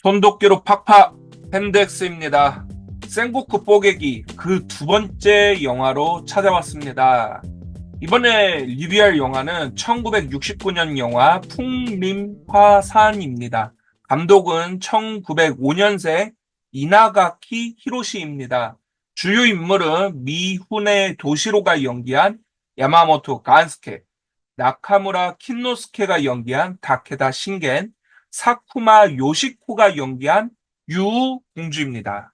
손도끼로 팍팍 펜덱스입니다. 생고쿠 뽀개기 그 두 번째 영화로 찾아왔습니다. 이번에 리뷰할 영화는 1969년 영화 풍림화산입니다. 감독은 1905년생 이나가키 히로시입니다. 주요 인물은 미후네 도시로가 연기한 야마모토 간스케, 나카무라 킨노스케가 연기한 다케다 신겐, 사쿠마 요시코가 연기한 유 공주입니다.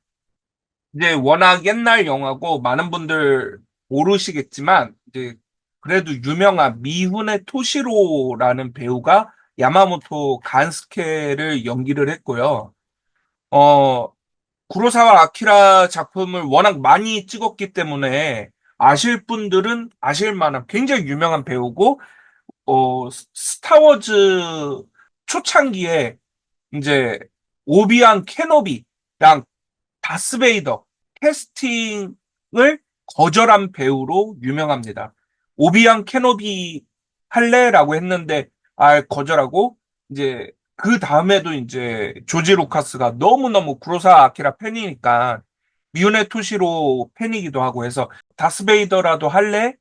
이제 워낙 옛날 영화고 많은 분들 모르시겠지만 이제 그래도 유명한 미후네 토시로라는 배우가 야마모토 간스케를 연기를 했고요. 어, 구로사와 아키라 작품을 워낙 많이 찍었기 때문에 아실 분들은 아실 만한 굉장히 유명한 배우고 스타워즈 초창기에 이제 오비안 케노비랑 다스베이더 캐스팅을 거절한 배우로 유명합니다. 오비안 케노비 할래라고 했는데 거절하고 이제 그 다음에도 이제 조지 루카스가 너무너무 구로사 아키라 팬이니까 미우네 토시로 팬이기도 하고 해서 다스베이더라도 할래?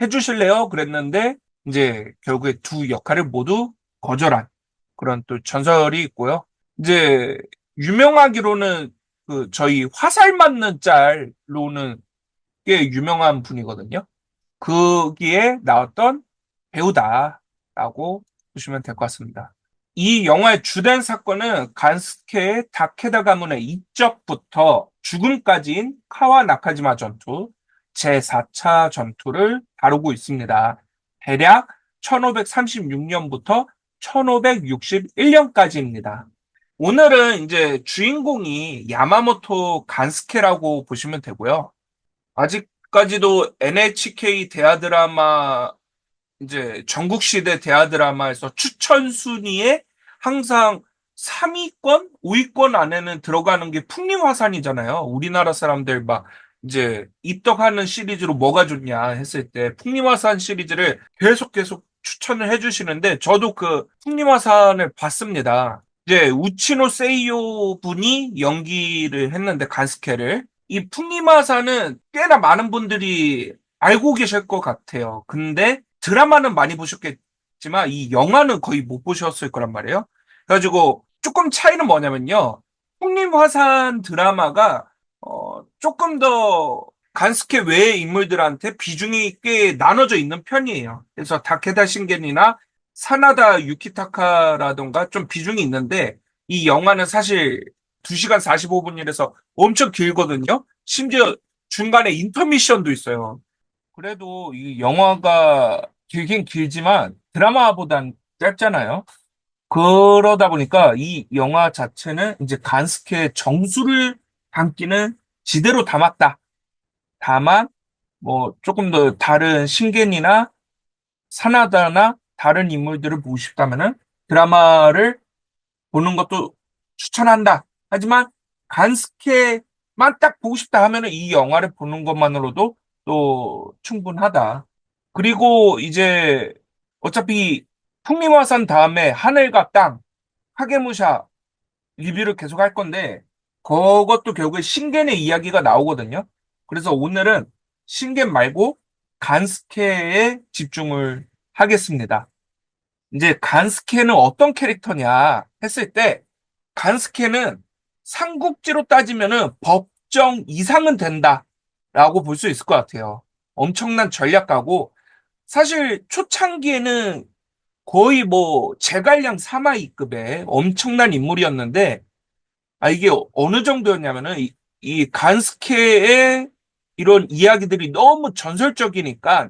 해주실래요? 그랬는데 이제 결국에 두 역할을 모두 거절한 그런 또 전설이 있고요. 이제 유명하기로는 그 저희 화살 맞는 짤로는 꽤 유명한 분이거든요. 거기에 나왔던 배우다라고 보시면 될 것 같습니다. 이 영화의 주된 사건은 간스케의 다케다 가문의 이적부터 죽음까지인 카와 나카지마 전투, 제4차 전투를 다루고 있습니다. 대략 1536년부터 1561년까지입니다. 오늘은 이제 주인공이 야마모토 간스케라고 보시면 되고요. 아직까지도 NHK 대하 드라마 이제 전국시대 대하 드라마에서 추천 순위에 항상 3위권, 5위권 안에는 들어가는 게 풍림화산이잖아요. 우리나라 사람들 막 이제 입덕하는 시리즈로 뭐가 좋냐 했을 때 풍림화산 시리즈를 계속 추천을 해주시는데 저도 그 풍림화산을 봤습니다. 이제 우치노 세이요 분이 연기를 했는데 간스케를 이 풍림화산은 꽤나 많은 분들이 알고 계실 것 같아요. 근데 드라마는 많이 보셨겠지만 이 영화는 거의 못 보셨을 거란 말이에요. 그래가지고 조금 차이는 뭐냐면요. 풍림화산 드라마가 조금 더 간스케 외의 인물들한테 비중이 꽤 나눠져 있는 편이에요. 그래서 다케다 신겐이나 사나다 유키타카라던가 좀 비중이 있는데 이 영화는 사실 2시간 45분이라서 엄청 길거든요. 심지어 중간에 인터미션도 있어요. 그래도 이 영화가 길긴 길지만 드라마보단 짧잖아요. 그러다 보니까 이 영화 자체는 이제 간스케의 정수를 담기는 지대로 담았다. 다만 뭐 조금 더 다른 신겐이나 사나다나 다른 인물들을 보고 싶다면은 드라마를 보는 것도 추천한다. 하지만 간스케만 딱 보고 싶다 하면은 이 영화를 보는 것만으로도 또 충분하다. 그리고 이제 어차피 풍림화산 다음에 하늘과 땅, 하게무샤 리뷰를 계속 할 건데 그것도 결국에 신겐의 이야기가 나오거든요. 그래서 오늘은 신겐 말고 간스케에 집중을 하겠습니다. 이제 간스케는 어떤 캐릭터냐 했을 때 간스케는 삼국지로 따지면은 법정 이상은 된다라고 볼 수 있을 것 같아요. 엄청난 전략가고 사실 초창기에는 거의 뭐 제갈량 사마이급의 엄청난 인물이었는데 이게 어느 정도였냐면은 이 간스케의 이런 이야기들이 너무 전설적이니까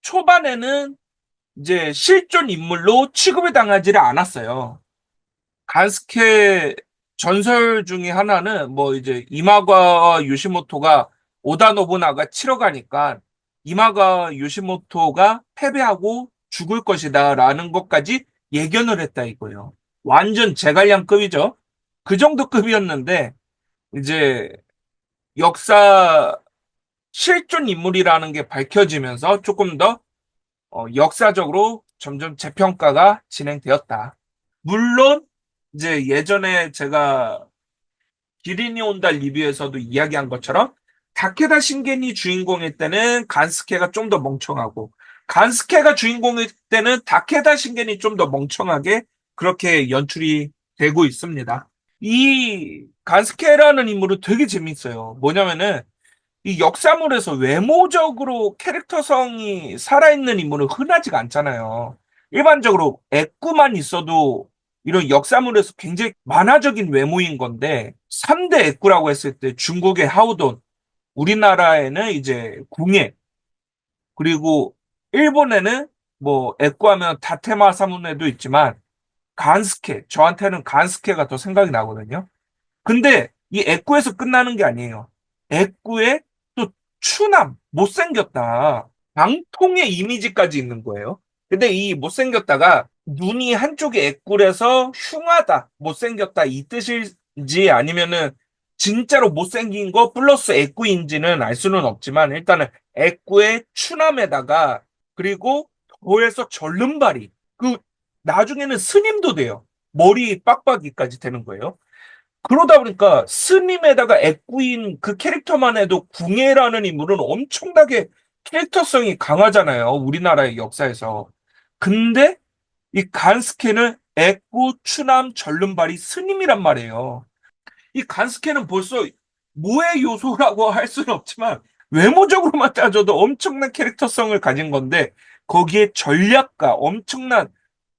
초반에는 이제 실존 인물로 취급을 당하지를 않았어요. 간스케 전설 중에 하나는 뭐 이제 이마가와 요시모토가 오다 노부나가 치러 가니까 이마가 요시모토가 패배하고 죽을 것이다라는 것까지 예견을 했다 이거예요. 완전 제갈량급이죠. 그 정도 급이었는데 이제 역사 실존 인물이라는 게 밝혀지면서 조금 더 역사적으로 점점 재평가가 진행되었다. 물론 이제 예전에 제가 기린이 온다 리뷰에서도 이야기한 것처럼 다케다 신겐이 주인공일 때는 간스케가 좀 더 멍청하고 간스케가 주인공일 때는 다케다 신겐이 좀 더 멍청하게 그렇게 연출이 되고 있습니다. 이 간스케라는 인물은 되게 재밌어요. 뭐냐면은 이 역사물에서 외모적으로 캐릭터성이 살아있는 인물은 흔하지가 않잖아요. 일반적으로 애꾸만 있어도 이런 역사물에서 굉장히 만화적인 외모인 건데 3대 애꾸라고 했을 때 중국의 하우돈, 우리나라에는 이제 궁예, 그리고 일본에는 뭐 애꾸하면 다테마 사무네도 있지만 간스케, 저한테는 간스케가 더 생각이 나거든요. 근데 이 애꾸에서 끝나는 게 아니에요. 애꾸에 또 추남, 못생겼다. 방통의 이미지까지 있는 거예요. 근데 이 못생겼다가 눈이 한쪽에 애꾸라서 흉하다, 못생겼다 이 뜻일지 아니면은 진짜로 못생긴 거 플러스 애꾸인지는 알 수는 없지만 일단은 애꾸의 추남에다가 그리고 더해서 절름발이 그 나중에는 스님도 돼요. 머리 빡빡이까지 되는 거예요. 그러다 보니까 스님에다가 애꾸인 그 캐릭터만 해도 궁예라는 인물은 엄청나게 캐릭터성이 강하잖아요. 우리나라의 역사에서. 근데 이 간스케는 애꾸, 추남, 절름발이 스님이란 말이에요. 이 간스케는 벌써 모의 요소라고 할 수는 없지만 외모적으로만 따져도 엄청난 캐릭터성을 가진 건데 거기에 전략가, 엄청난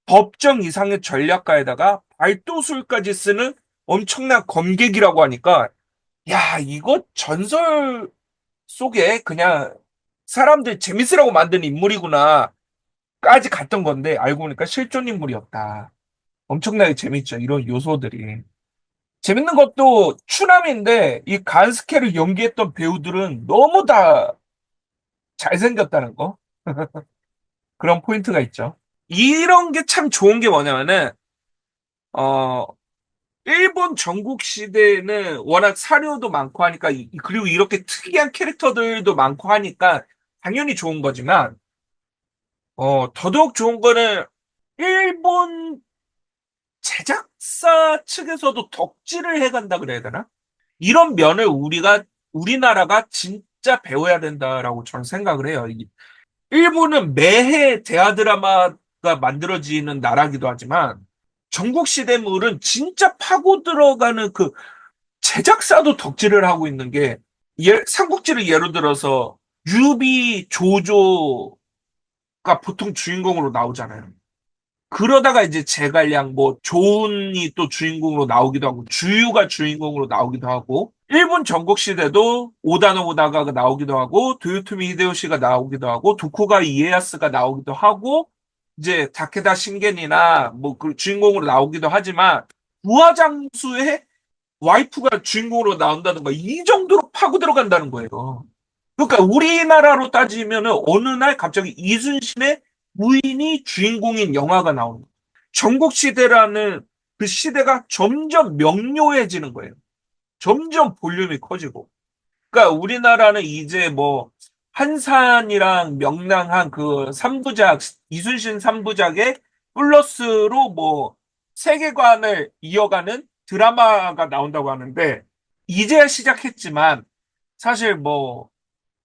법정 이상의 전략가에다가 발도술까지 쓰는 엄청난 검객이라고 하니까 야 이거 전설 속에 그냥 사람들 재밌으라고 만든 인물이구나 까지 갔던 건데 알고 보니까 실존 인물이었다. 엄청나게 재밌죠. 이런 요소들이. 재밌는 것도 추남인데 이 간스케를 연기했던 배우들은 너무 다 잘생겼다는 거. 그런 포인트가 있죠. 이런 게 참 좋은 게 뭐냐면은 어 일본 전국 시대에는 워낙 사료도 많고 하니까 그리고 이렇게 특이한 캐릭터들도 많고 하니까 당연히 좋은 거지만 더더욱 좋은 거는 일본 제작사 측에서도 덕질을 해간다 그래야 되나? 이런 면을 우리나라가 진짜 배워야 된다라고 저는 생각을 해요. 일본은 매해 대하 드라마가 만들어지는 나라기도 하지만 전국 시대물은 진짜 파고 들어가는 그 제작사도 덕질을 하고 있는 게 삼국지를 예로 들어서 유비, 조조가 보통 주인공으로 나오잖아요. 그러다가 이제 제갈량, 뭐 조은이 또 주인공으로 나오기도 하고 주유가 주인공으로 나오기도 하고 일본 전국시대도 오다 노부나가가 나오기도 하고 도요토미 히데요시가 나오기도 하고 도쿠가 이에야스가 나오기도 하고 이제 다케다 신겐이나 뭐 그 주인공으로 나오기도 하지만 부하장수의 와이프가 주인공으로 나온다든가 이 정도로 파고 들어간다는 거예요. 그러니까 우리나라로 따지면은 어느 날 갑자기 이순신의 부인이 주인공인 영화가 나오는 거예요. 전국시대라는 그 시대가 점점 명료해지는 거예요. 점점 볼륨이 커지고. 그러니까 우리나라는 이제 뭐 한산이랑 명랑한 그 삼부작, 이순신 삼부작의 플러스로 뭐 세계관을 이어가는 드라마가 나온다고 하는데 이제야 시작했지만 사실 뭐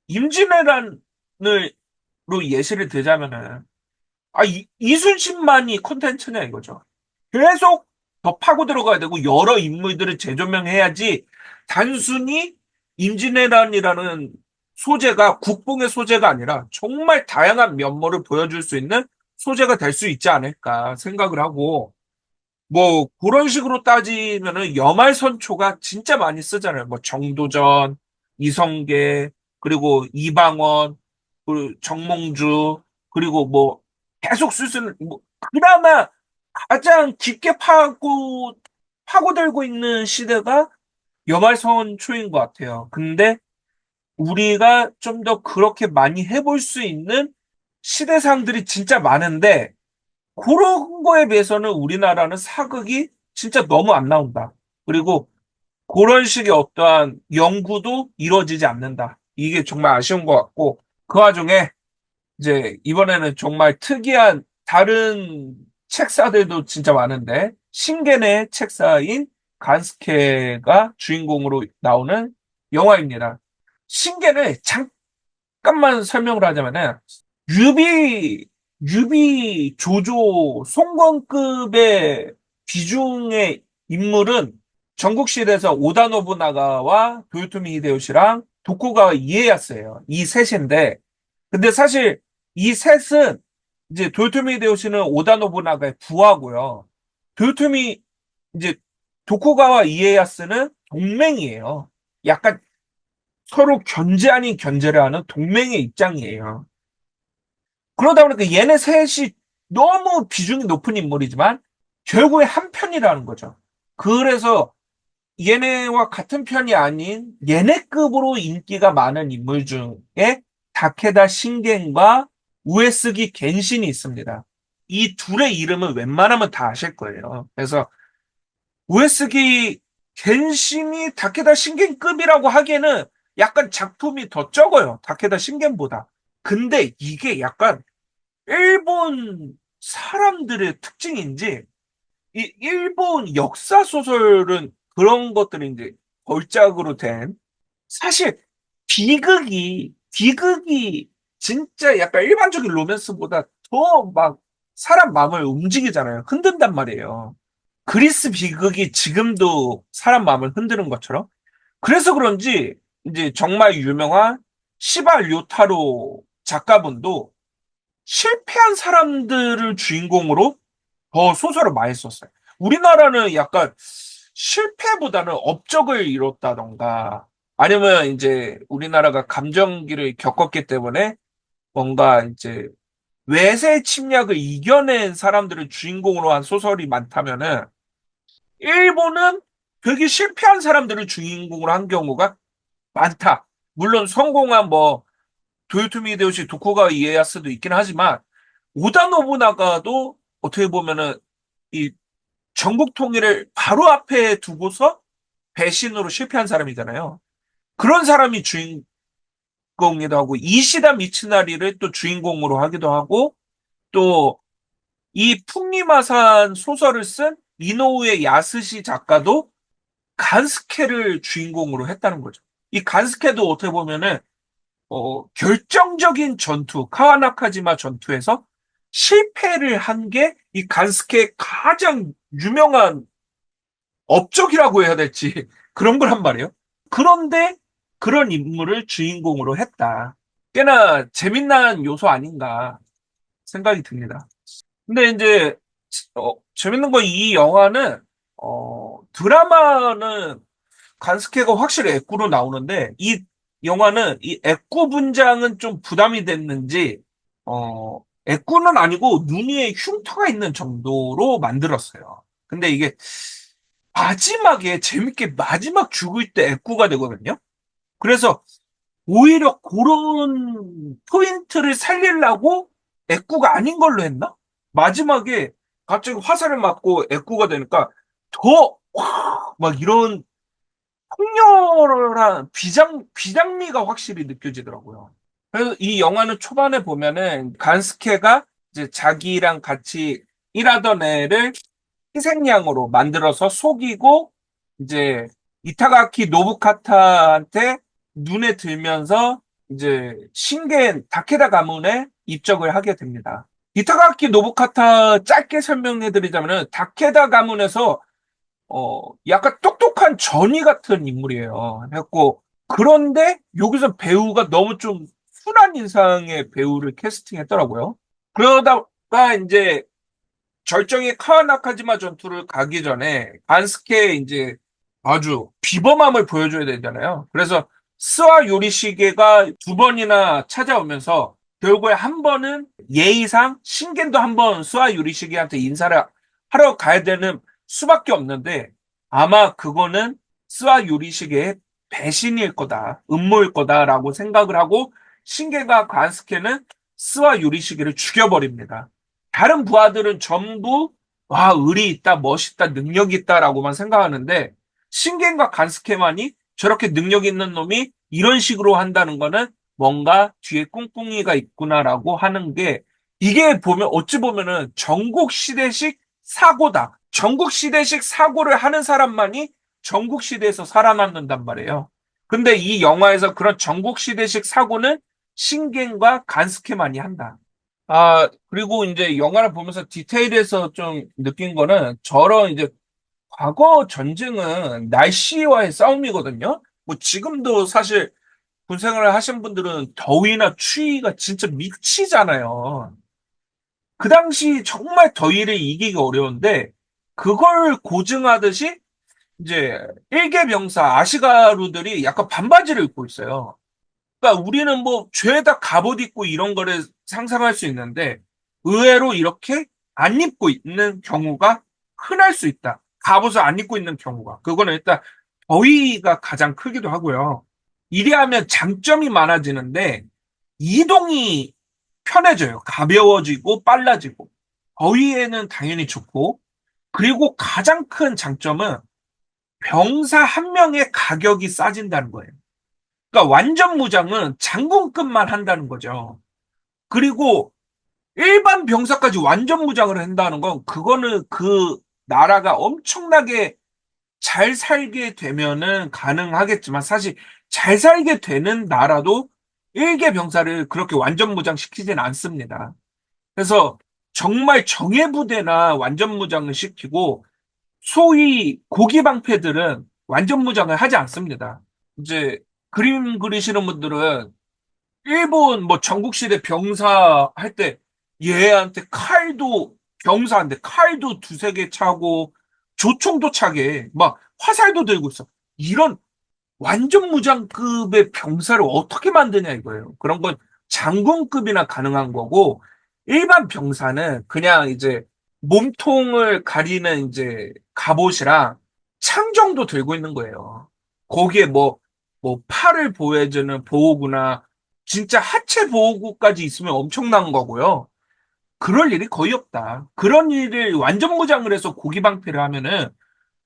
임진왜란으로 예시를 들자면은 이순신만이 콘텐츠냐 이거죠. 계속 더 파고 들어가야 되고 여러 인물들을 재조명해야지 단순히 임진왜란이라는 소재가 국뽕의 소재가 아니라 정말 다양한 면모를 보여줄 수 있는 소재가 될 수 있지 않을까 생각을 하고 뭐 그런 식으로 따지면은 여말선초가 진짜 많이 쓰잖아요. 뭐 정도전, 이성계, 그리고 이방원, 그리고 정몽주, 그리고 뭐 계속 쓸 수는 뭐 그나마 가장 깊게 파고들고 있는 시대가 여말선초인 것 같아요. 근데 우리가 좀 더 그렇게 많이 해볼 수 있는 시대상들이 진짜 많은데 그런 거에 비해서는 우리나라는 사극이 진짜 너무 안 나온다. 그리고 그런 식의 어떠한 연구도 이루어지지 않는다. 이게 정말 아쉬운 것 같고, 그 와중에 이제 이번에는 정말 특이한 다른 책사들도 진짜 많은데, 신겐의 책사인 간스케가 주인공으로 나오는 영화입니다. 신겐을 잠깐만 설명을 하자면은 유비 조조 송권급의 비중의 인물은 전국시대에서 오다 노부나가와 도요토미 히데요시랑 도쿠가와 이에야스예요. 이 셋인데, 근데 사실 이 셋은 이제 도요토미 히데요시는 오다 노부나가의 부하고요. 도요토미 이제 도쿠가와 이에야스는 동맹이에요. 약간 서로 견제 아닌 견제를 하는 동맹의 입장이에요. 그러다 보니까 얘네 셋이 너무 비중이 높은 인물이지만 결국에 한 편이라는 거죠. 그래서 얘네와 같은 편이 아닌 얘네급으로 인기가 많은 인물 중에 다케다 신겐과 우에스기 겐신이 있습니다. 이 둘의 이름은 웬만하면 다 아실 거예요. 그래서 우에스기 겐신이 다케다 신겐급이라고 하기에는 약간 작품이 더 적어요. 다케다 신겐보다. 근데 이게 약간 일본 사람들의 특징인지 이 일본 역사 소설은 그런 것들이 이제 걸작으로 된 사실 비극이 진짜 약간 일반적인 로맨스보다 더 막 사람 마음을 움직이잖아요. 흔든단 말이에요. 그리스 비극이 지금도 사람 마음을 흔드는 것처럼. 그래서 그런지 이제 정말 유명한 시바 료타로 작가분도 실패한 사람들을 주인공으로 더 소설을 많이 썼어요. 우리나라는 약간 실패보다는 업적을 이뤘다던가 아니면 이제 우리나라가 감정기를 겪었기 때문에 뭔가 이제 외세 침략을 이겨낸 사람들을 주인공으로 한 소설이 많다면은 일본은 되게 실패한 사람들을 주인공으로 한 경우가 많다. 물론 성공한 뭐 도요토미 히데요시 도쿠가와 이에야스도 있긴 하지만 오다 노부나가도 어떻게 보면은 이 전국 통일을 바로 앞에 두고서 배신으로 실패한 사람이잖아요. 그런 사람이 주인공이기도 하고 이시다 미츠나리를 또 주인공으로 하기도 하고 또 이 풍리마산 소설을 쓴 이노우에 야스시 작가도 간스케를 주인공으로 했다는 거죠. 이 간스케도 어떻게 보면은 결정적인 전투, 카와나카지마 전투에서 실패를 한 게 이 간스케의 가장 유명한 업적이라고 해야 될지 그런 걸 한 말이에요. 그런데 그런 인물을 주인공으로 했다. 꽤나 재밌는 요소 아닌가 생각이 듭니다. 근데 이제 재밌는 건 이 영화는 드라마는 간스케가 확실히 애꾸로 나오는데 이 영화는 이 애꾸 분장은 좀 부담이 됐는지 애꾸는 아니고 눈 위에 흉터가 있는 정도로 만들었어요. 근데 이게 마지막에 재밌게 마지막 죽을 때 애꾸가 되거든요. 그래서 오히려 그런 포인트를 살리려고 애꾸가 아닌 걸로 했나? 마지막에 갑자기 화살을 맞고 애꾸가 되니까 더 막 이런 폭렬한 비장미가 확실히 느껴지더라고요. 그래서 이 영화는 초반에 보면은 간스케가 이제 자기랑 같이 일하던 애를 희생양으로 만들어서 속이고 이제 이타가키 노부카타한테 눈에 들면서 이제 신겐 다케다 가문에 입적을 하게 됩니다. 이타가키 노부카타 짧게 설명해 드리자면은 다케다 가문에서 약간 똑똑한 전이 같은 인물이에요. 했고, 그런데 여기서 배우가 너무 좀 순한 인상의 배우를 캐스팅했더라고요. 그러다가 이제 절정의 카와나카지마 전투를 가기 전에 안스케의 이제 아주 비범함을 보여줘야 되잖아요. 그래서 스와 요리시게가 두 번이나 찾아오면서 결국에 한 번은 예의상 신겐도 한 번 스와 요리시게한테 인사를 하러 가야 되는 수밖에 없는데 아마 그거는 스와 요리시게의 배신일 거다, 음모일 거다라고 생각을 하고 신겐과 간스케는 스와 요리시게를 죽여버립니다. 다른 부하들은 전부 와 의리 있다, 멋있다, 능력 있다라고만 생각하는데 신겐과 간스케만이 저렇게 능력 있는 놈이 이런 식으로 한다는 거는 뭔가 뒤에 꿍꿍이가 있구나라고 하는 게 이게 보면 어찌 보면은 전국 시대식 사고다. 전국시대식 사고를 하는 사람만이 전국시대에서 살아남는단 말이에요. 근데 이 영화에서 그런 전국시대식 사고는 신겐과 간스케만이 한다. 아, 그리고 이제 영화를 보면서 디테일에서 좀 느낀 거는 저런 이제 과거 전쟁은 날씨와의 싸움이거든요. 뭐 지금도 사실 군생활을 하신 분들은 더위나 추위가 진짜 미치잖아요. 그 당시 정말 더위를 이기기 어려운데 그걸 고증하듯이 이제 일개 병사 아시가루들이 약간 반바지를 입고 있어요. 그러니까 우리는 뭐 죄다 갑옷 입고 이런 거를 상상할 수 있는데 의외로 이렇게 안 입고 있는 경우가 흔할 수 있다. 갑옷을 안 입고 있는 경우가. 그거는 일단 더위가 가장 크기도 하고요. 이래하면 장점이 많아지는데 이동이 편해져요. 가벼워지고 빨라지고. 더위에는 당연히 좋고 그리고 가장 큰 장점은 병사 한 명의 가격이 싸진다는 거예요. 그러니까 완전 무장은 장군급만 한다는 거죠. 그리고 일반 병사까지 완전 무장을 한다는 건 그거는 그 나라가 엄청나게 잘 살게 되면은 가능하겠지만 사실 잘 살게 되는 나라도 일개 병사를 그렇게 완전 무장시키진 않습니다. 그래서 정말 정예부대나 완전 무장을 시키고 소위 고기 방패들은 완전 무장을 하지 않습니다. 이제 그림 그리시는 분들은 일본 뭐 전국시대 병사 할 때 얘한테 칼도 병사한테 칼도 두세 개 차고 조총도 차게 막 화살도 들고 있어. 이런 완전 무장급의 병사를 어떻게 만드냐 이거예요. 그런 건 장군급이나 가능한 거고 일반 병사는 그냥 이제 몸통을 가리는 이제 갑옷이랑 창 정도 들고 있는 거예요. 거기에 뭐 팔을 보호해주는 보호구나 진짜 하체 보호구까지 있으면 엄청난 거고요. 그럴 일이 거의 없다. 그런 일을 완전 무장을 해서 고기 방패를 하면은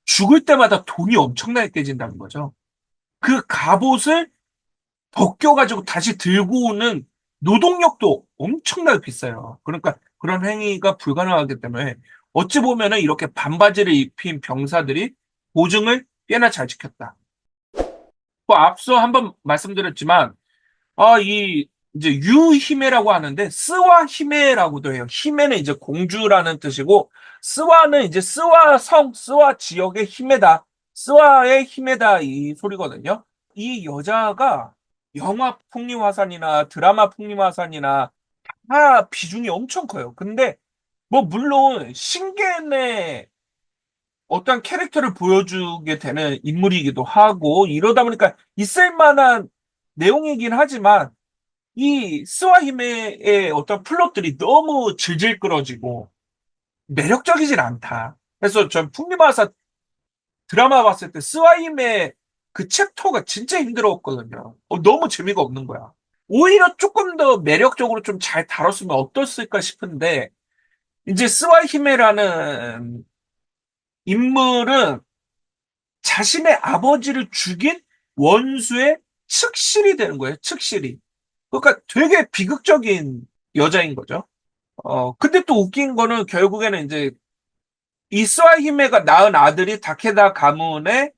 죽을 때마다 돈이 엄청나게 깨진다는 거죠. 그 갑옷을 벗겨가지고 다시 들고 오는 노동력도 엄청나게 비싸요. 그러니까 그런 행위가 불가능하기 때문에 어찌 보면은 이렇게 반바지를 입힌 병사들이 보증을 꽤나 잘 지켰다. 뭐 앞서 한번 말씀드렸지만 이 이제 유히메라고 하는데 스와 히메라고도 해요. 히메는 이제 공주라는 뜻이고 스와는 이제 스와 성, 스와 지역의 히메다. 스와의 히메다 이 소리거든요. 이 여자가 영화 풍림화산이나 드라마 풍림화산이나 다 비중이 엄청 커요. 근데 뭐 물론 신겐의 어떤 캐릭터를 보여주게 되는 인물이기도 하고 이러다 보니까 있을 만한 내용이긴 하지만 이 스와히메의 어떤 플롯들이 너무 질질 끌어지고 매력적이진 않다. 그래서 전 풍림화사 드라마 봤을 때 스와히메 그 챕터가 진짜 힘들었거든요. 너무 재미가 없는 거야. 오히려 조금 더 매력적으로 좀 잘 다뤘으면 어떻을까 싶은데 이제 스와히메라는 인물은 자신의 아버지를 죽인 원수의 측실이 되는 거예요. 측실이. 그러니까 되게 비극적인 여자인 거죠. 근데 또 웃긴 거는 결국에는 이제 이스와 히메가 낳은 아들이 다케다 가문의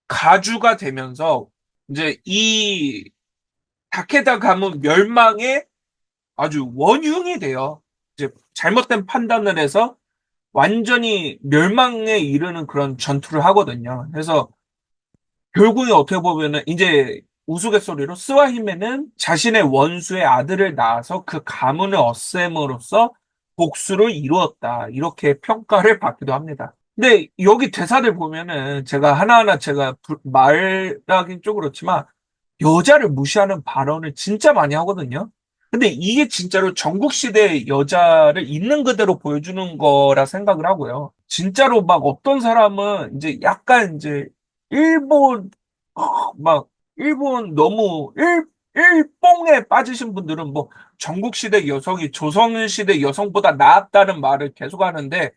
가주가 되면서 이제 이 다케다 가문 멸망의 아주 원흉이 돼요. 이제 잘못된 판단을 해서 완전히 멸망에 이르는 그런 전투를 하거든요. 그래서 결국에 어떻게 보면은 이제 우스갯소리로 스와히메는 자신의 원수의 아들을 낳아서 그 가문을 없앰으로써 복수를 이루었다. 이렇게 평가를 받기도 합니다. 근데 여기 대사들 보면은 제가 하나하나 제가 말하긴 좀 그렇지만 여자를 무시하는 발언을 진짜 많이 하거든요. 근데 이게 진짜로 전국시대 여자를 있는 그대로 보여주는 거라 생각을 하고요. 진짜로 막 어떤 사람은 이제 약간 이제 일본, 막 일본 너무 일뽕에 빠지신 분들은 뭐 전국시대 여성이 조선시대 여성보다 낫다는 말을 계속 하는데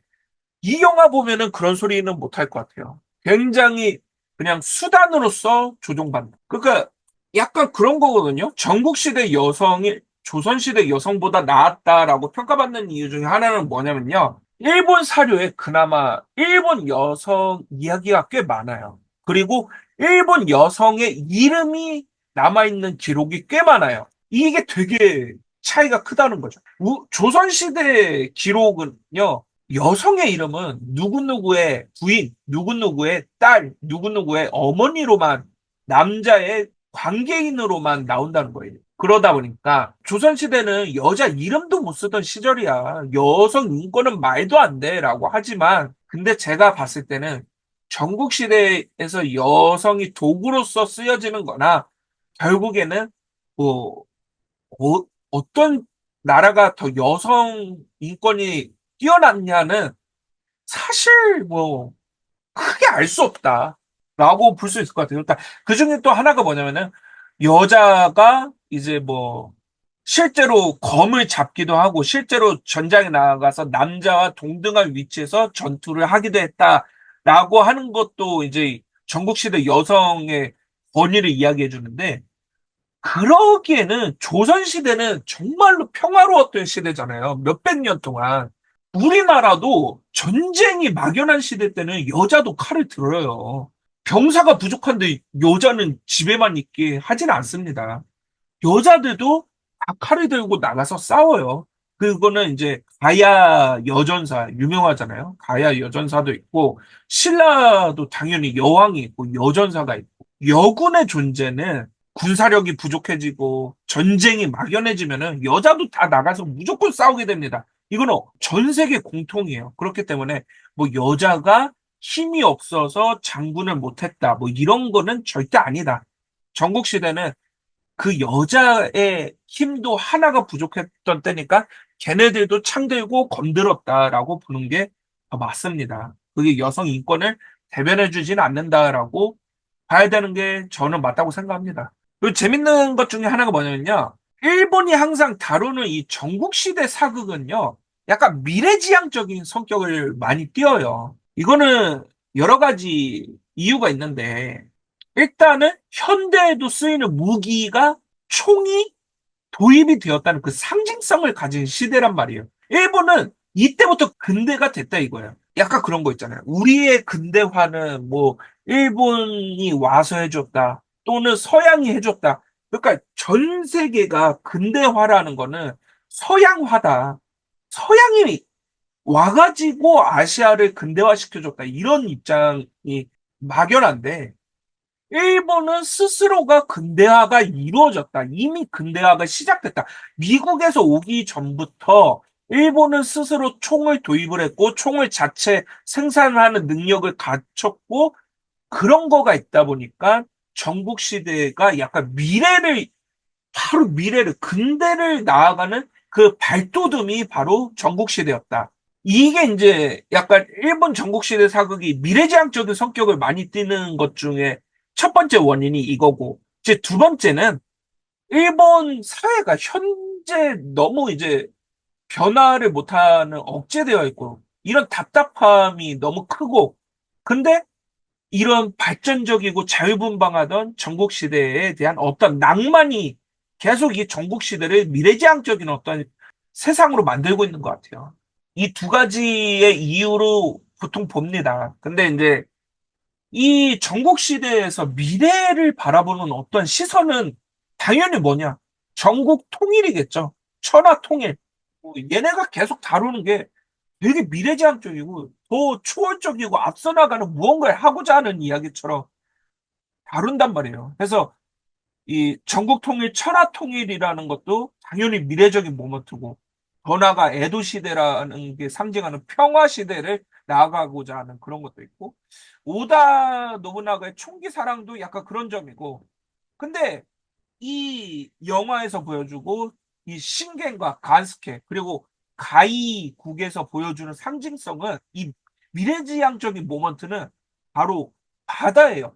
이 영화 보면은 그런 소리는 못할 것 같아요. 굉장히 그냥 수단으로서 조종받는. 그러니까 약간 그런 거거든요. 전국시대 여성이 조선시대 여성보다 나았다라고 평가받는 이유 중에 하나는 뭐냐면요. 일본 사료에 그나마 일본 여성 이야기가 꽤 많아요. 그리고 일본 여성의 이름이 남아있는 기록이 꽤 많아요. 이게 되게 차이가 크다는 거죠. 조선시대 기록은요, 여성의 이름은 누구누구의 부인, 누구누구의 딸, 누구누구의 어머니로만, 남자의 관계인으로만 나온다는 거예요. 그러다 보니까 조선시대는 여자 이름도 못 쓰던 시절이야. 여성 인권은 말도 안 돼라고 하지만, 근데 제가 봤을 때는 전국시대에서 여성이 도구로서 쓰여지는 거나, 결국에는 뭐 어떤 나라가 더 여성 인권이 뛰어났냐는 사실 뭐 크게 알 수 없다라고 볼 수 있을 것 같아요. 그러니까 그 중에 또 하나가 뭐냐면은 여자가 이제 뭐 실제로 검을 잡기도 하고 실제로 전장에 나가서 남자와 동등한 위치에서 전투를 하기도 했다라고 하는 것도 이제 전국시대 여성의 권위를 이야기해 주는데, 그러기에는 조선시대는 정말로 평화로웠던 시대잖아요. 몇백 년 동안. 우리나라도 전쟁이 막연한 시대 때는 여자도 칼을 들어요. 병사가 부족한데 여자는 집에만 있게 하진 않습니다. 여자들도 다 칼을 들고 나가서 싸워요. 그거는 이제 가야 여전사 유명하잖아요. 가야 여전사도 있고 신라도 당연히 여왕이 있고 여전사가 있고, 여군의 존재는 군사력이 부족해지고 전쟁이 막연해지면은 여자도 다 나가서 무조건 싸우게 됩니다. 이거는 전 세계 공통이에요. 그렇기 때문에 뭐 여자가 힘이 없어서 장군을 못했다, 뭐 이런 거는 절대 아니다. 전국시대는 그 여자의 힘도 하나가 부족했던 때니까 걔네들도 창들고 검들었다라고 보는 게 더 맞습니다. 그게 여성 인권을 대변해 주진 않는다라고 봐야 되는 게 저는 맞다고 생각합니다. 그리고 재밌는 것 중에 하나가 뭐냐면요, 일본이 항상 다루는 이 전국시대 사극은요, 약간 미래지향적인 성격을 많이 띄어요. 이거는 여러 가지 이유가 있는데, 일단은 현대에도 쓰이는 무기가 총이 도입이 되었다는 그 상징성을 가진 시대란 말이에요. 일본은 이때부터 근대가 됐다 이거예요. 약간 그런 거 있잖아요. 우리의 근대화는 뭐 일본이 와서 해줬다, 또는 서양이 해줬다. 그러니까 전 세계가 근대화라는 거는 서양화다. 서양이 와가지고 아시아를 근대화시켜줬다. 이런 입장이 막연한데, 일본은 스스로가 근대화가 이루어졌다. 이미 근대화가 시작됐다. 미국에서 오기 전부터 일본은 스스로 총을 도입을 했고, 총을 자체 생산하는 능력을 갖췄고, 그런 거가 있다 보니까 전국 시대가 약간 바로 미래를, 근대를 나아가는 그 발돋움이 바로 전국 시대였다. 이게 이제 약간 일본 전국시대 사극이 미래지향적인 성격을 많이 띠는 것 중에 첫 번째 원인이 이거고, 이제 두 번째는 일본 사회가 현재 너무 이제 변화를 못하는, 억제되어 있고, 이런 답답함이 너무 크고, 근데 이런 발전적이고 자유분방하던 전국시대에 대한 어떤 낭만이 계속 이 전국시대를 미래지향적인 어떤 세상으로 만들고 있는 것 같아요. 이 두 가지의 이유로 보통 봅니다. 근데 이제 이 전국시대에서 미래를 바라보는 어떤 시선은 당연히 뭐냐? 전국 통일이겠죠. 천하 통일. 뭐 얘네가 계속 다루는 게 되게 미래지향적이고 더 초월적이고 앞서 나가는 무언가를 하고자 하는 이야기처럼 다룬단 말이에요. 그래서 이 전국 통일, 천하 통일이라는 것도 당연히 미래적인 모먼트고, 더 나아가 에도 시대라는 게 상징하는 평화 시대를 나아가고자 하는 그런 것도 있고, 오다 노부나가의 총기 사랑도 약간 그런 점이고, 근데 이 영화에서 보여주고 이 신겐과 간스케 그리고 가이국에서 보여주는 상징성은, 이 미래지향적인 모먼트는 바로 바다예요.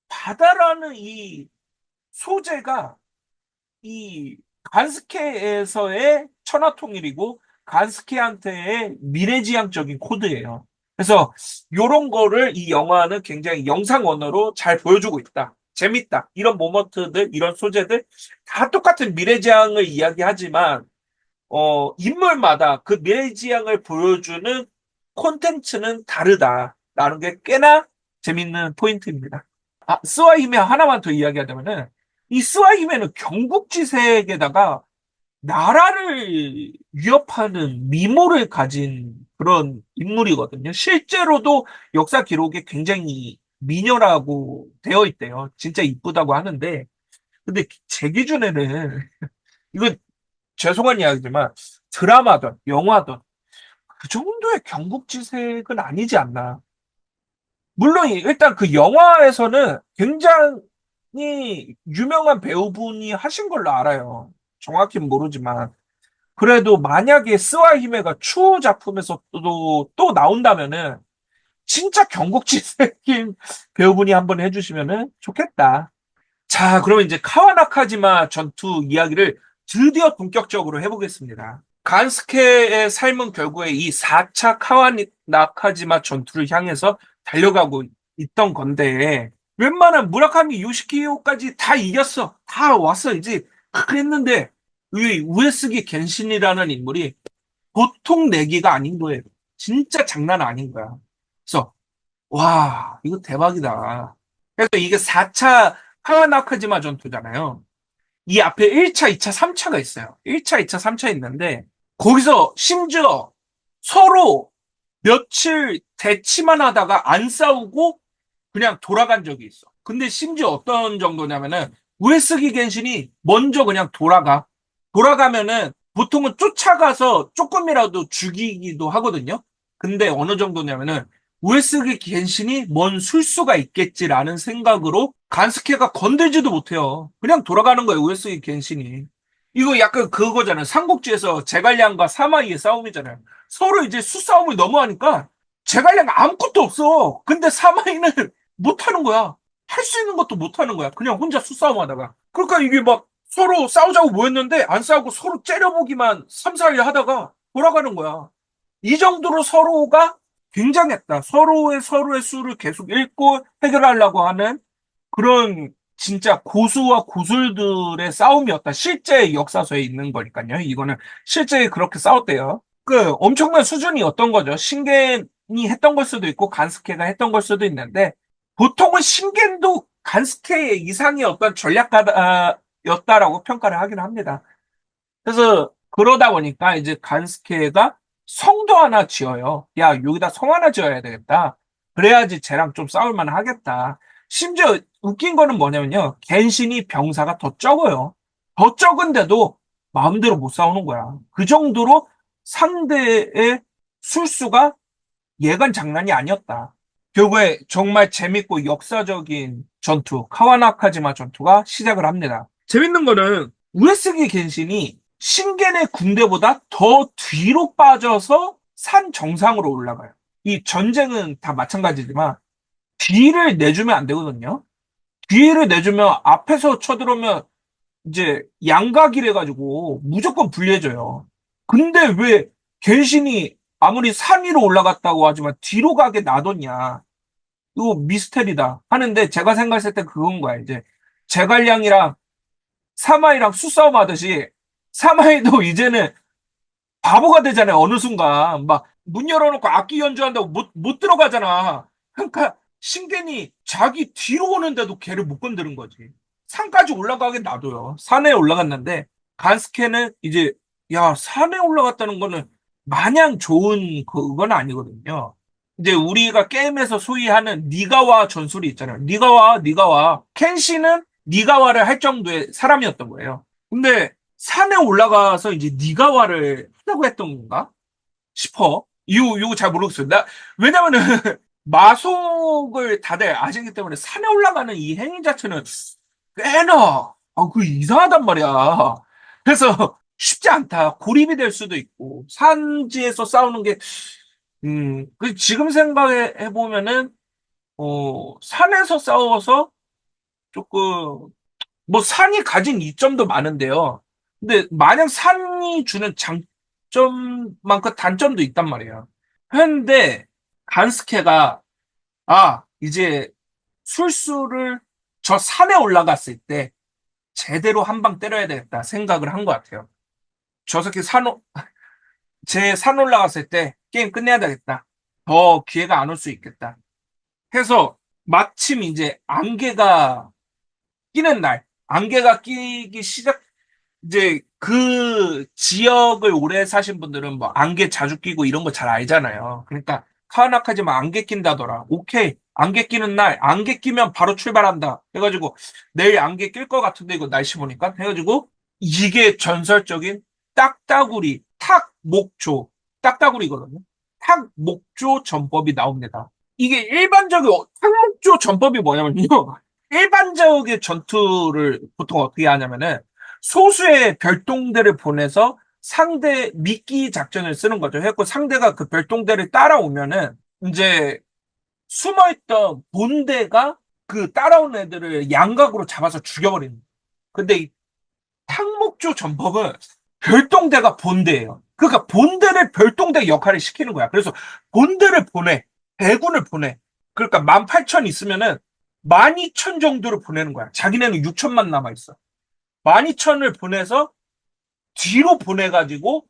바다라는 이 소재가 이 간스케에서의 천하통일이고 간스케한테의 미래지향적인 코드예요. 그래서 이런 거를 이 영화는 굉장히 영상 언어로 잘 보여주고 있다. 재밌다. 이런 모먼트들, 이런 소재들 다 똑같은 미래지향을 이야기하지만 인물마다 그 미래지향을 보여주는 콘텐츠는 다르다라는 게 꽤나 재밌는 포인트입니다. 아, 스와히메 하나만 더 이야기하자면은, 이 스와히메는 경국지색에다가 나라를 위협하는 미모를 가진 그런 인물이거든요. 실제로도 역사 기록에 굉장히 미녀라고 되어 있대요. 진짜 이쁘다고 하는데, 근데 제 기준에는, 이건 죄송한 이야기지만, 드라마든 영화든 그 정도의 경국지색은 아니지 않나. 물론 일단 그 영화에서는 굉장히 유명한 배우분이 하신 걸로 알아요. 정확히는 모르지만. 그래도 만약에 스와히메가 추호 작품에서 또 나온다면은 진짜 경국지색인 배우분이 한번 해주시면은 좋겠다. 자, 그러면 이제 카와나카지마 전투 이야기를 드디어 본격적으로 해보겠습니다. 간스케의 삶은 결국에 이 4차 카와나카지마 전투를 향해서 달려가고 있던 건데, 웬만한 무라카미 요시키요까지 다 이겼어. 다 왔어, 이제. 그랬는데, 이 우에스기 겐신이라는 인물이 보통 내기가 아닌 거예요. 진짜 장난 아닌 거야. 그래서, 와, 이거 대박이다. 그래서 이게 4차 카와나카지마 전투잖아요. 이 앞에 1차, 2차, 3차가 있어요. 1차, 2차, 3차 있는데, 거기서 심지어 서로 며칠 대치만 하다가 안 싸우고 그냥 돌아간 적이 있어. 근데 심지어 어떤 정도냐면은, 우에스기 겐신이 먼저 그냥 돌아가. 돌아가면은 보통은 쫓아가서 조금이라도 죽이기도 하거든요. 근데 어느 정도냐면은, 우에스기 겐신이 뭔 술수가 있겠지라는 생각으로 간스케가 건들지도 못해요. 그냥 돌아가는 거예요, 우에스기 겐신이. 이거 약간 그거잖아요. 삼국지에서 제갈량과 사마이의 싸움이잖아요. 서로 이제 수싸움을 너무 하니까 제갈량 아무것도 없어. 근데 사마이는 못하는 거야. 할 수 있는 것도 못하는 거야. 그냥 혼자 수싸움 하다가. 그러니까 이게 막 서로 싸우자고 모였는데 안 싸우고 서로 째려보기만 3, 4일 하다가 돌아가는 거야. 이 정도로 서로가 굉장했다. 서로의 수를 계속 읽고 해결하려고 하는 그런 진짜 고수와 고술들의 싸움이었다. 실제 역사서에 있는 거니까요. 이거는 실제 그렇게 싸웠대요. 그 엄청난 수준이었던 거죠. 신겐이 했던 걸 수도 있고 간스케가 했던 걸 수도 있는데 보통은 신겐도 간스케의 이상의 어떤 전략가였다라고 평가를 하긴 합니다. 그래서 그러다 보니까 이제 간스케가 성도 하나 지어요. 야, 여기다 성 하나 지어야 되겠다. 그래야지 쟤랑 좀 싸울만 하겠다. 심지어 웃긴 거는 뭐냐면요. 겐신이 병사가 더 적어요. 더 적은데도 마음대로 못 싸우는 거야. 그 정도로 상대의 술수가 예간 장난이 아니었다. 결국에 정말 재밌고 역사적인 전투, 카와나카지마 전투가 시작을 합니다. 재밌는 거는 우에스기 겐신이 신겐의 군대보다 더 뒤로 빠져서 산 정상으로 올라가요. 이 전쟁은 다 마찬가지지만 뒤를 내주면 안 되거든요. 뒤를 내주면 앞에서 쳐들어오면 이제 양각이래 가지고 무조건 불리해져요. 근데 왜 겐신이 아무리 산 위로 올라갔다고 하지만 뒤로 가게 놔뒀냐? 이거 미스테리다 하는데 제가 생각했을 때 그건 거야. 이제 제갈량이랑 사마이랑 수싸움 하듯이 사마이도 이제는 바보가 되잖아요. 어느 순간 막 문 열어놓고 악기 연주한다고 못 들어가잖아. 그러니까 신겐이 자기 뒤로 오는데도 걔를 못 건드는 거지. 산까지 올라가게 놔둬요. 산에 올라갔는데 간스케는 이제 야 산에 올라갔다는 거는 마냥 좋은 그건 아니거든요. 이제 우리가 게임에서 소위 하는 니가와 전술이 있잖아요. 니가와 켄시는 니가와를 할 정도의 사람이었던 거예요. 근데 산에 올라가서 이제 니가와를 하려고 했던 건가 싶어. 이거 잘 모르겠어요. 왜냐면은 마속을 다들 아시기 때문에 산에 올라가는 이 행위 자체는 꽤나 그 이상하단 말이야. 그래서 쉽지 않다. 고립이 될 수도 있고 산지에서 싸우는 게 그 지금 생각해 보면은 산에서 싸워서 조금 뭐 산이 가진 이점도 많은데요. 근데 마냥 산이 주는 장점만큼 단점도 있단 말이에요. 그런데 간스케가 이제 술수를 저 산에 올라갔을 때 제대로 한 방 때려야 되겠다 생각을 한 것 같아요. 저 새끼 제 산 올라갔을 때 게임 끝내야 되겠다. 더 기회가 안 올 수 있겠다. 해서 마침 이제 안개가 끼는 날, 안개가 끼기 시작, 이제 그 지역을 오래 사신 분들은 뭐 안개 자주 끼고 이런 거 잘 알잖아요. 그러니까 카나카지만 안개 낀다더라. 오케이. 안개 끼는 날, 안개 끼면 바로 출발한다. 해가지고 내일 안개 낄 것 같은데 이거 날씨 보니까 해가지고 이게 전설적인 딱따구리, 탁목조, 딱따구리거든요. 탁목조 전법이 나옵니다. 이게 일반적인 탁목조 전법이 뭐냐면요. 일반적인 전투를 보통 어떻게 하냐면은 소수의 별동대를 보내서 상대 미끼 작전을 쓰는 거죠. 해갖고 상대가 그 별동대를 따라오면은 이제 숨어있던 본대가 그 따라온 애들을 양각으로 잡아서 죽여버리는 거예요. 근데 이 탕목조 전법은 별동대가 본대예요. 그러니까 본대를 별동대 역할을 시키는 거야. 그래서 본대를 보내, 대군을 보내. 그러니까 18,000 있으면은 12,000 정도를 보내는 거야. 자기네는 6,000만 남아 있어. 12,000을 보내서 뒤로 보내가지고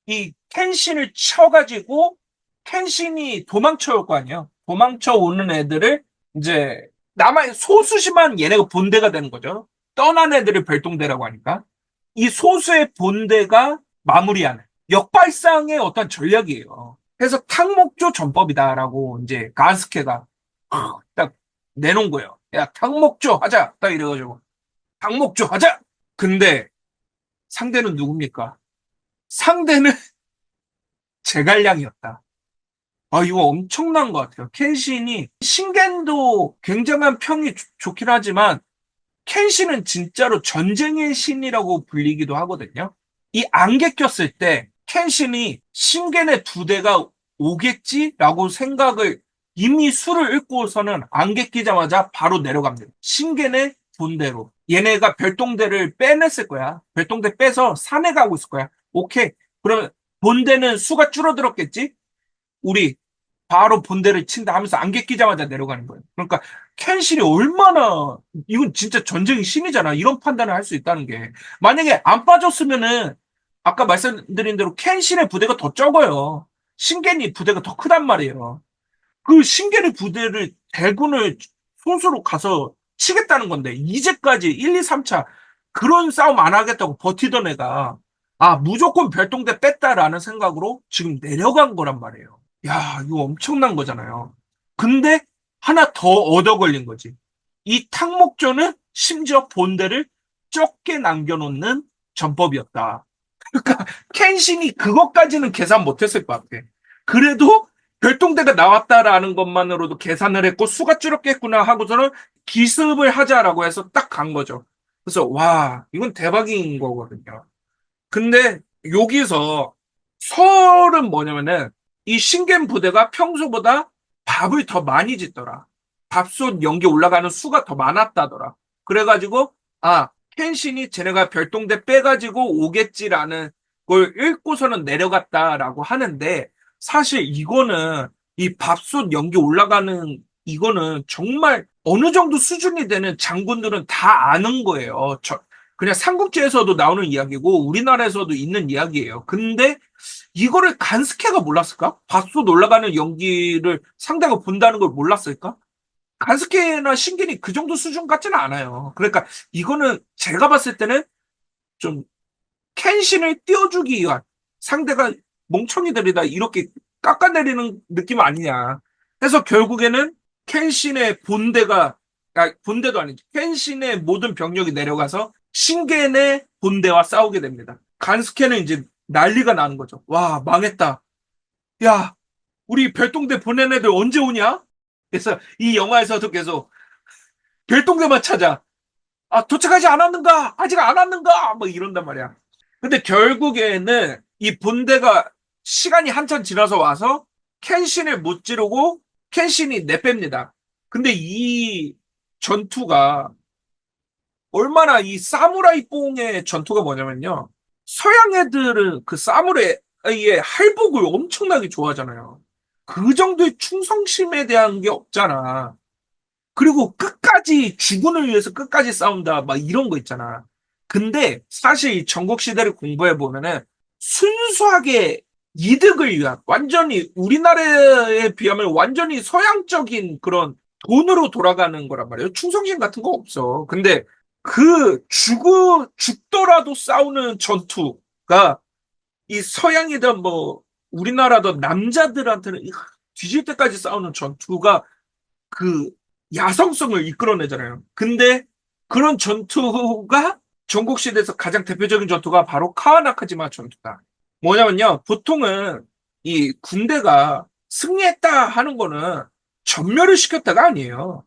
이 켄신을 쳐가지고 켄신이 도망쳐 올 거 아니에요. 도망쳐 오는 애들을 이제 남아 소수지만 얘네가 본대가 되는 거죠. 떠난 애들을 별동대라고 하니까 이 소수의 본대가 마무리하는 역발상의 어떤 전략이에요. 그래서 탕목조 전법이다라고 이제 가스케가 딱 내놓은 거예요. 야 탕목조 하자 딱 이래가지고 탕목조 하자. 근데 상대는 누굽니까? 상대는 제갈량이었다. 아, 이거 엄청난 것 같아요. 켄신이, 신겐도 굉장한 평이 좋긴 하지만, 켄신은 진짜로 전쟁의 신이라고 불리기도 하거든요. 이 안개 꼈을 때, 켄신이 신겐의 두 대가 오겠지라고 생각을 이미 수를 읽고서는 안개 끼자마자 바로 내려갑니다. 신겐의 본대로. 얘네가 별동대를 빼냈을 거야. 별동대 빼서 산에 가고 있을 거야. 오케이. 그러면 본대는 수가 줄어들었겠지? 우리 바로 본대를 친다 하면서 안개 끼자마자 내려가는 거예요. 그러니까 켄실이 얼마나 이건 진짜 전쟁의 신이잖아. 이런 판단을 할 수 있다는 게 만약에 안 빠졌으면은 아까 말씀드린 대로 켄실의 부대가 더 적어요. 신겐이 부대가 더 크단 말이에요. 그 신겐의 부대를 대군을 소수로 가서 치겠다는 건데 이제까지 1, 2, 3차 그런 싸움 안 하겠다고 버티던 애가 무조건 별동대 뺐다라는 생각으로 지금 내려간 거란 말이에요. 야, 이거 엄청난 거잖아요. 근데 하나 더 얻어 걸린 거지. 이 탕목조는 심지어 본대를 적게 남겨놓는 전법이었다. 그러니까 켄신이 그것까지는 계산 못했을 것 같아. 그래도 별동대가 나왔다라는 것만으로도 계산을 했고 수가 줄었겠구나 하고서는 기습을 하자라고 해서 딱 간 거죠. 그래서 와, 이건 대박인 거거든요. 근데 여기서 설은 뭐냐면은 이 신겐 부대가 평소보다 밥을 더 많이 짓더라. 밥솥 연기 올라가는 수가 더 많았다더라. 그래가지고 켄신이 쟤네가 별동대 빼가지고 오겠지라는 걸 읽고서는 내려갔다라고 하는데 사실 이거는 이 밥솥 연기 올라가는 이거는 정말 어느 정도 수준이 되는 장군들은 다 아는 거예요. 그냥 삼국지에서도 나오는 이야기고 우리나라에서도 있는 이야기예요. 근데 이거를 간스케가 몰랐을까? 밥솥 올라가는 연기를 상대가 본다는 걸 몰랐을까? 간스케나 신겐이 그 정도 수준 같지는 않아요. 그러니까 이거는 제가 봤을 때는 좀 켄신을 띄워주기 위한 상대가 멍청이들이다 이렇게 깎아내리는 느낌 아니냐. 해서 결국에는 켄신의 본대도 아니지. 켄신의 모든 병력이 내려가서 신겐의 본대와 싸우게 됩니다. 간스케는 이제 난리가 나는 거죠. 와, 망했다. 야, 우리 별동대 보낸 애들 언제 오냐? 그래서 이 영화에서도 계속 별동대만 찾아. 도착하지 않았는가? 아직 안 왔는가? 뭐 이런단 말이야. 근데 결국에는 이 본대가 시간이 한참 지나서 와서 켄신을 못 지르고 켄신이 내뺍니다. 근데 이 전투가 얼마나 이 사무라이 뽕의 전투가 뭐냐면요. 서양 애들은 그 사무라이의 할복을 엄청나게 좋아하잖아요. 그 정도의 충성심에 대한 게 없잖아. 그리고 끝까지 주군을 위해서 끝까지 싸운다 막 이런 거 있잖아. 근데 사실 이 전국시대를 공부해 보면은 순수하게 이득을 위한 완전히 우리나라에 비하면 완전히 서양적인 그런 돈으로 돌아가는 거란 말이에요. 충성심 같은 거 없어. 근데 그 죽더라도 싸우는 전투가 이 서양이든 뭐 우리나라든 남자들한테는 뒤질 때까지 싸우는 전투가 그 야성성을 이끌어내잖아요. 근데 그런 전투가 전국시대에서 가장 대표적인 전투가 바로 카와나카지마 전투다. 뭐냐면요, 보통은 이 군대가 승리했다 하는 거는 전멸을 시켰다가 아니에요.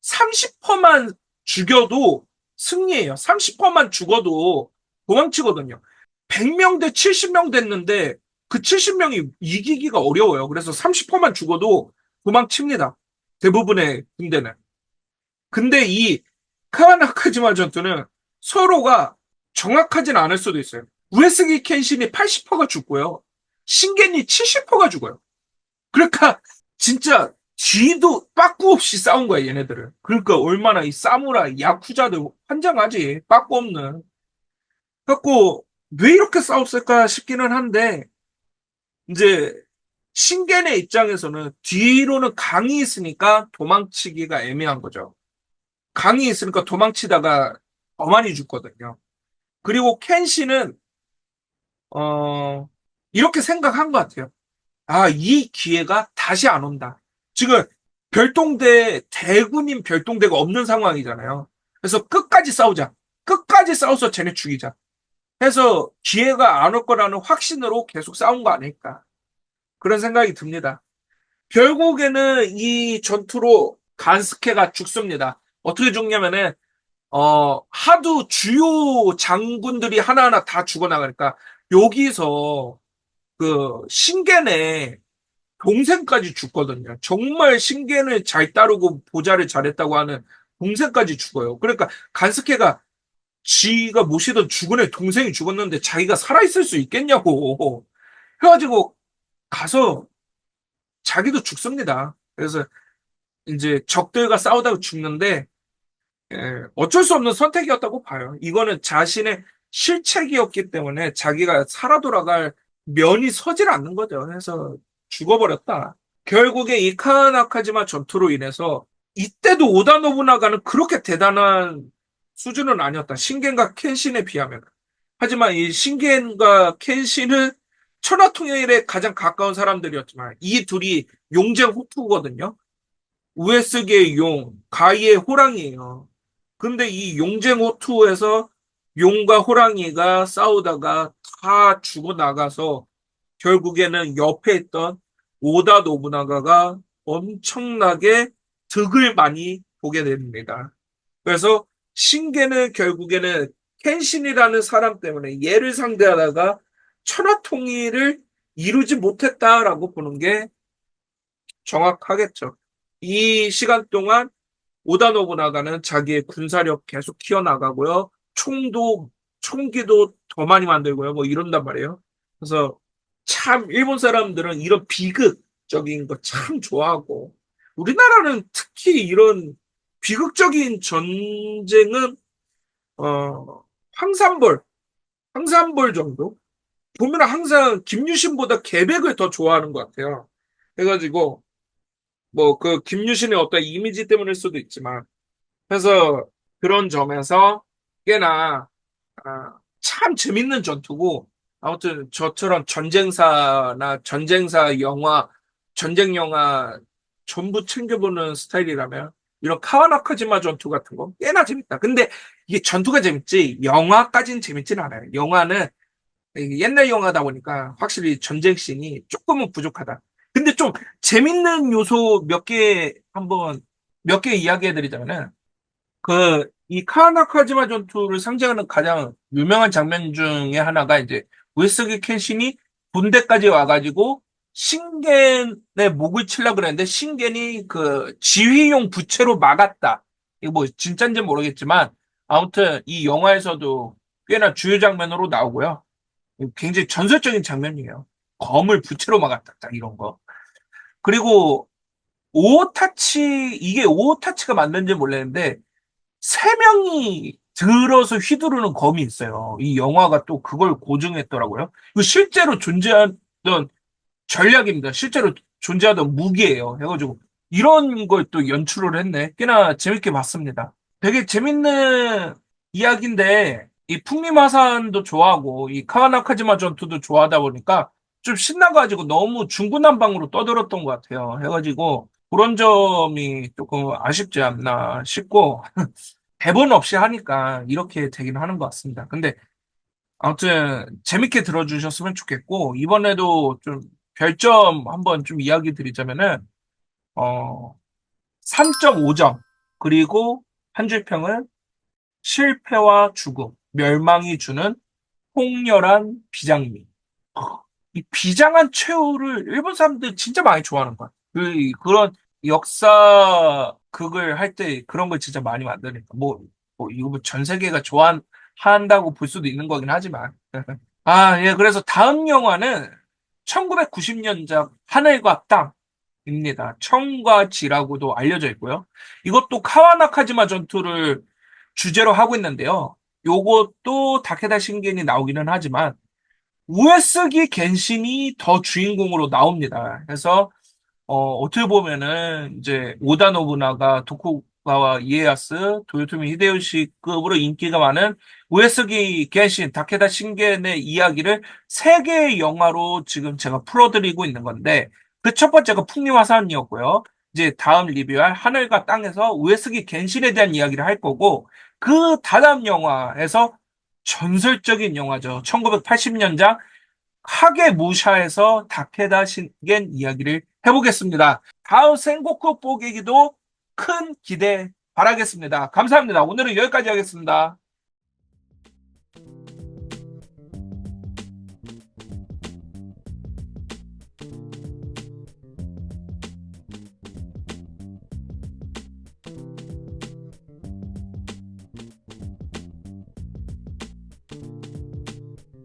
30%만 죽여도 승리해요. 30%만 죽어도 도망치거든요. 100명 대 70명 됐는데 그 70명이 이기기가 어려워요. 그래서 30%만 죽어도 도망칩니다. 대부분의 군대는. 근데 이 카와나카지마 전투는 서로가 정확하진 않을 수도 있어요. 우에스기 켄신이 80%가 죽고요. 신겐이 70%가 죽어요. 그러니까 진짜 쥐도 빠꾸 없이 싸운 거야, 얘네들은. 그러니까 얼마나 이 사무라이, 야쿠자들 환장하지. 빠꾸 없는. 그래갖고 왜 이렇게 싸웠을까 싶기는 한데 이제 신겐의 입장에서는 뒤로는 강이 있으니까 도망치기가 애매한 거죠. 강이 있으니까 도망치다가 더 많이 죽거든요. 그리고 켄시는 어 이렇게 생각한 것 같아요. 아, 이 기회가 다시 안 온다. 지금 대군인 별동대가 없는 상황이잖아요. 그래서 끝까지 싸우자. 끝까지 싸워서 쟤네 죽이자. 해서 기회가 안 올 거라는 확신으로 계속 싸운 거 아닐까. 그런 생각이 듭니다. 결국에는 이 전투로 간스케가 죽습니다. 어떻게 죽냐면은 하도 주요 장군들이 하나하나 다 죽어나가니까 여기서 그 신겐의 동생까지 죽거든요. 정말 신겐을 잘 따르고 보좌를 잘했다고 하는 동생까지 죽어요. 그러니까 간스케가 지가 모시던 죽은 애 동생이 죽었는데 자기가 살아있을 수 있겠냐고 해가지고 가서 자기도 죽습니다. 그래서 이제 적들과 싸우다가 죽는데 어쩔 수 없는 선택이었다고 봐요. 이거는 자신의 실책이었기 때문에 자기가 살아 돌아갈 면이 서질 않는 거죠. 그래서 죽어버렸다. 결국에 이 카나카지마 전투로 인해서 이때도 오다 노부나가는 그렇게 대단한 수준은 아니었다. 신겐과 켄신에 비하면. 하지만 이 신겐과 켄신은 천하통일에 가장 가까운 사람들이었지만 이 둘이 용쟁 호투거든요. 우에스게의 용, 가이의 호랑이에요. 근데 이 용쟁 호투에서 용과 호랑이가 싸우다가 다 죽어나가서 결국에는 옆에 있던 오다 노부나가가 엄청나게 득을 많이 보게 됩니다. 그래서 신게는 결국에는 켄신이라는 사람 때문에 얘를 상대하다가 천하통일을 이루지 못했다라고 보는 게 정확하겠죠. 이 시간 동안 오다 노부나가는 자기의 군사력 계속 키워나가고요. 총기도 더 많이 만들고요. 뭐 이런단 말이에요. 그래서 참 일본 사람들은 이런 비극적인 거 참 좋아하고 우리나라는 특히 이런 비극적인 전쟁은 어 황산벌, 황산벌 정도 보면 항상 김유신보다 계백을 더 좋아하는 것 같아요. 해가지고 뭐 그 김유신의 어떤 이미지 때문일 수도 있지만 그래서 그런 점에서 꽤나 참 재밌는 전투고 아무튼 저처럼 전쟁사 영화, 전쟁 영화 전부 챙겨보는 스타일이라면 이런 카와나카지마 전투 같은 거 꽤나 재밌다. 근데 이게 전투가 재밌지 영화까지는 재밌진 않아요. 영화는 옛날 영화다 보니까 확실히 전쟁 씬이 조금은 부족하다. 근데 좀 재밌는 요소 몇 개 이야기해 드리자면은 이 카나카지마 전투를 상징하는 가장 유명한 장면 중에 하나가 이제 우에스기 켄신이 본대까지 와가지고 신겐의 목을 치려고 그랬는데 신겐이 그 지휘용 부채로 막았다. 이거 뭐 진짜인지 모르겠지만 아무튼 이 영화에서도 꽤나 주요 장면으로 나오고요. 굉장히 전설적인 장면이에요. 검을 부채로 막았다. 딱 이런 거. 그리고 이게 오타치가 맞는지 몰랐는데 세 명이 들어서 휘두르는 검이 있어요. 이 영화가 또 그걸 고증했더라고요. 이거 실제로 존재하던 전략입니다. 실제로 존재하던 무기예요. 해가지고 이런 걸 또 연출을 했네. 꽤나 재밌게 봤습니다. 되게 재밌는 이야기인데 이 풍림하산도 좋아하고 이 카와나카지마 전투도 좋아하다 보니까 좀 신나가지고 너무 중구난방으로 떠들었던 것 같아요. 해가지고 그런 점이 조금 아쉽지 않나 싶고 대본 없이 하니까 이렇게 되긴 하는 것 같습니다. 근데 아무튼 재밌게 들어주셨으면 좋겠고 이번에도 좀 별점 한번 좀 이야기 드리자면은 어 3.5점 그리고 한 줄평은 실패와 죽음, 멸망이 주는 폭렬한 비장미. 이 비장한 최후를 일본 사람들 진짜 많이 좋아하는 거야. 그런 역사 극을 할 때 그런 걸 진짜 많이 만드니까. 이거 뭐전 세계가 좋아한다고 볼 수도 있는 거긴 하지만. 아, 예, 그래서 다음 영화는 1990년작 하늘과 땅입니다. 청과 지라고도 알려져 있고요. 이것도 카와나카지마 전투를 주제로 하고 있는데요. 요것도 다케다 신겐이 나오기는 하지만 우에스기 겐신이 더 주인공으로 나옵니다. 그래서 어떻게 보면은 이제 오다 노부나가, 도쿠가와 이에야스, 도요토미 히데요시급으로 인기가 많은 우에스기 겐신, 다케다 신겐의 이야기를 세 개의 영화로 지금 제가 풀어드리고 있는 건데 그 첫 번째가 풍리화산이었고요. 이제 다음 리뷰할 하늘과 땅에서 우에스기 겐신에 대한 이야기를 할 거고 그 다음 영화에서 전설적인 영화죠. 1980년작 하게무샤에서 다케다 신겐 이야기를 해보겠습니다. 다음 생고쿠 뽀개기도 큰 기대 바라겠습니다. 감사합니다. 오늘은 여기까지 하겠습니다.